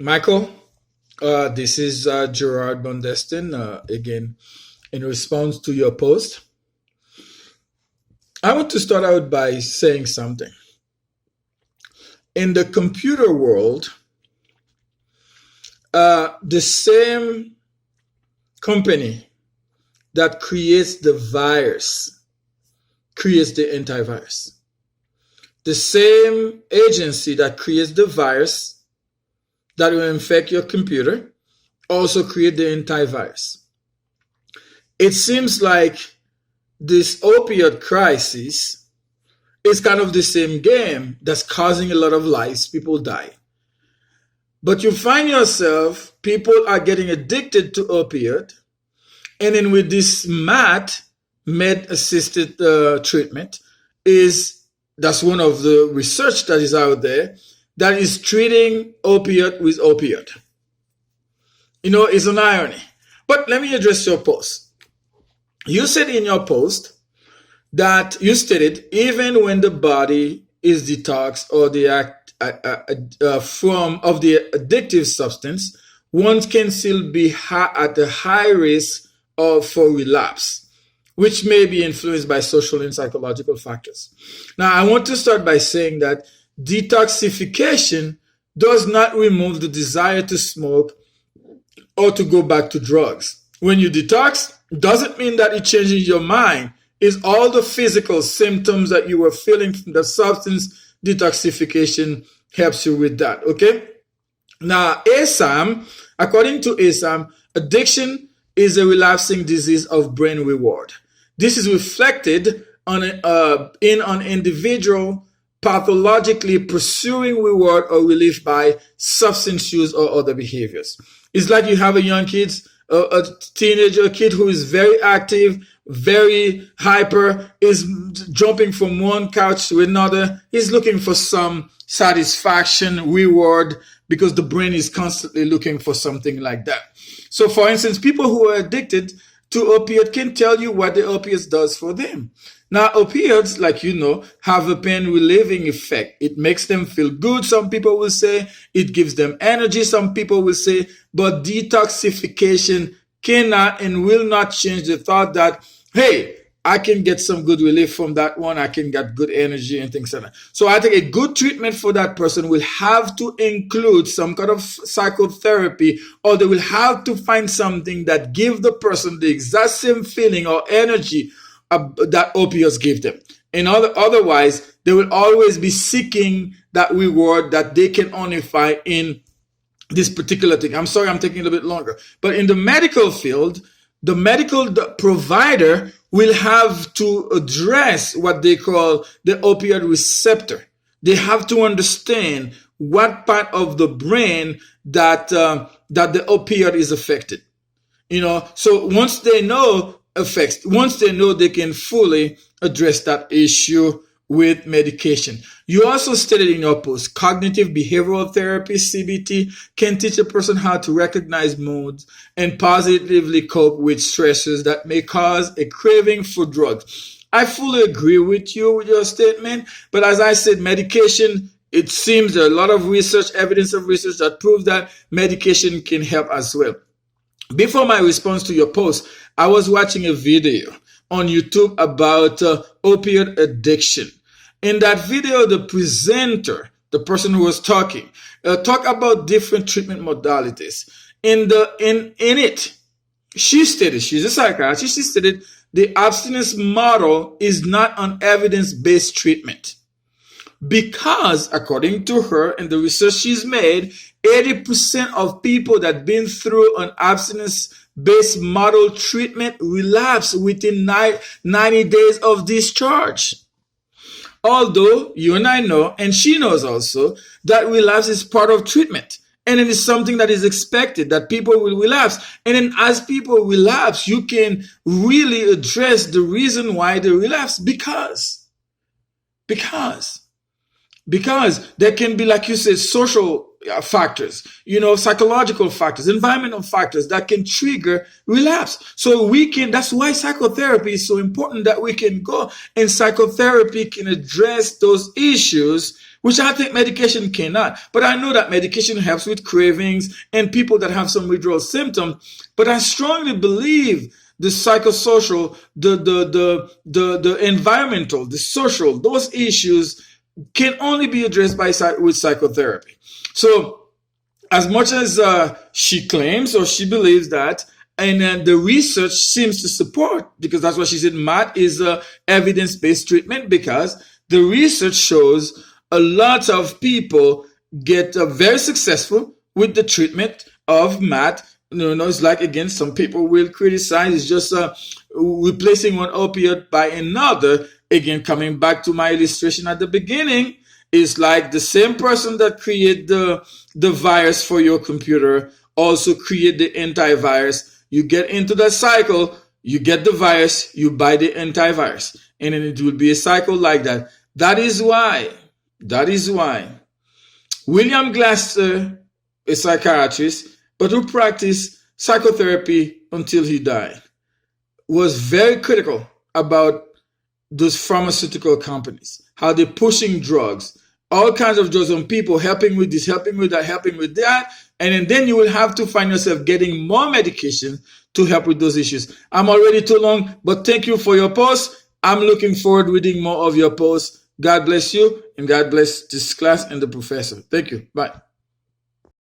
Michael, this is Gerard Bondestin again in response to your post. I want to start out by saying something. In the computer world, the same company that creates the virus creates the antivirus. The same agency that creates the virus that will infect your computer also create the antivirus. It seems like this opioid crisis is kind of the same game that's causing a lot of lives. People die. But you find yourself, people are getting addicted to opioid. And then with this med-assisted treatment, that's one of the research that is out there that is treating opioid with opioid. It's an irony. But let me address your post. You said in your post that you stated even when the body is detoxed or the from of the addictive substance, one can still be at a high risk for relapse, which may be influenced by social and psychological factors. Now, I want to start by saying that detoxification does not remove the desire to smoke or to go back to drugs. When you detox, doesn't mean that it changes your mind. It's all the physical symptoms that you were feeling from the substance. Detoxification helps you with that, okay? Now, according to ASAM, addiction is a relapsing disease of brain reward. This is reflected in an individual pathologically pursuing reward or relief by substance use or other behaviors. It's like you have a young kid, a teenager, a kid who is very active, very hyper, is jumping from one couch to another. He's looking for some satisfaction, reward, because the brain is constantly looking for something like that. So, for instance, people who are addicted to opioid can tell you what the opioid does for them. Now, opioids, like you know, have a pain relieving effect. It makes them feel good, some people will say. It gives them energy, some people will say. But detoxification cannot and will not change the thought that, hey, I can get some good relief from that one. I can get good energy and things like that. So I think a good treatment for that person will have to include some kind of psychotherapy, or they will have to find something that gives the person the exact same feeling or energy that opioids give them. And otherwise, they will always be seeking that reward that they can only find in this particular thing. I'm sorry, I'm taking a little bit longer. But in the medical field, the medical provider will have to address what they call the opioid receptor. They have to understand what part of the brain that the opioid is affected. So once they know they can fully address that issue with medication. You also stated in your post, cognitive behavioral therapy, CBT, can teach a person how to recognize moods and positively cope with stressors that may cause a craving for drugs. I fully agree with you with your statement, but as I said, medication, it seems there are a lot of evidence of research that proves that medication can help as well. Before my response to your post, I was watching a video on YouTube about opioid addiction. In that video, the presenter, the person who was talking, talked about different treatment modalities. In it, she stated, she's a psychiatrist, she stated the abstinence model is not an evidence-based treatment. Because, according to her and the research she's made, 80% of people that have been through an abstinence-based model treatment relapse within 90 days of discharge. Although you and I know, and she knows also, that relapse is part of treatment. And it is something that is expected, that people will relapse. And then as people relapse, you can really address the reason why they relapse because there can be, like you said, social factors, psychological factors, environmental factors that can trigger relapse. So that's why psychotherapy is so important, that we can go and psychotherapy can address those issues which I think medication cannot. But I know that medication helps with cravings and people that have some withdrawal symptoms. But I strongly believe the psychosocial, the environmental, the social, those issues can only be addressed with psychotherapy. So as much as she claims or she believes that, and the research seems to support, because that's what she said, MAT is a evidence-based treatment, because the research shows a lot of people get very successful with the treatment of MAT. It's like, again, some people will criticize it's just replacing one opioid by another. Again, coming back to my illustration at the beginning, it's like the same person that created the virus for your computer also create the antivirus. You get into that cycle, you get the virus, you buy the antivirus, and then it will be a cycle like that. That is why William Glasser, a psychiatrist, but who practiced psychotherapy until he died, was very critical about those pharmaceutical companies, how they're pushing drugs, all kinds of drugs on people, helping with this, helping with that, helping with that. And then you will have to find yourself getting more medication to help with those issues. I'm already too long, but thank you for your post. I'm looking forward to reading more of your posts. God bless you, and God bless this class and the professor. Thank you. Bye.